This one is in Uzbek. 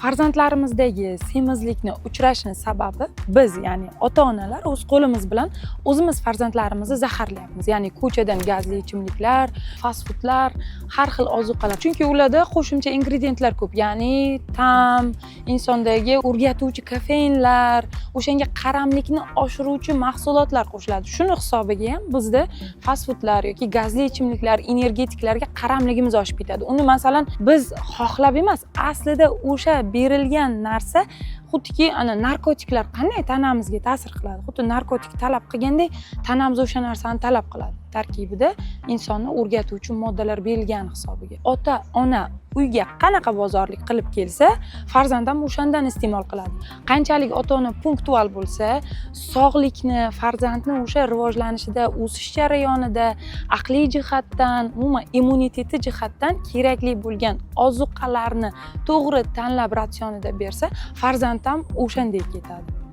Farzandlarimizdagi semizlikni uchrashini sababi biz, ya'ni ota-onalar o'z qo'limiz bilan o'zimiz farzandlarimizni zaharlayapmiz. Ya'ni ko'chadan gazli ichimliklar, fast foodlar, har xil ozuqalar. Chunki ularda qo'shimcha ingrediyentlar ko'p, ya'ni ta'm, insondagi o'rgatuvchi kofeinlar, o'shanga qaramlikni oshiruvchi mahsulotlar qo'shiladi. Shuni hisobiga ham bizda fast foodlar yoki gazli ichimliklar, energetiklarga qaramligimiz oshib ketadi. Uni masalan biz xohlab emas, aslida o'sha berilgan narsa xuddiki narkotiklar qanday tanamizga ta'sir qiladi, xuddi narkotik talab qilgandek tanamiz o'sha narsani talab qiladi. Tarkibida insonni o'rgatuvchi moddalar berilgan hisobiga. Ota-ona uyga qanaqa bozorlik qilib kelsa, farzand ham o'shandan iste'mol qiladi. Qanchalik ota-ona punktual bo'lsa, sog'likni, farzandni o'sha rivojlanishida, o'sish jarayonida, aqliy jihatdan, umuman immuniteti jihatdan kerakli bo'lgan ozuqalarni to'g'ri tanlab ratsionida bersa, farzand ham o'shandek ketadi.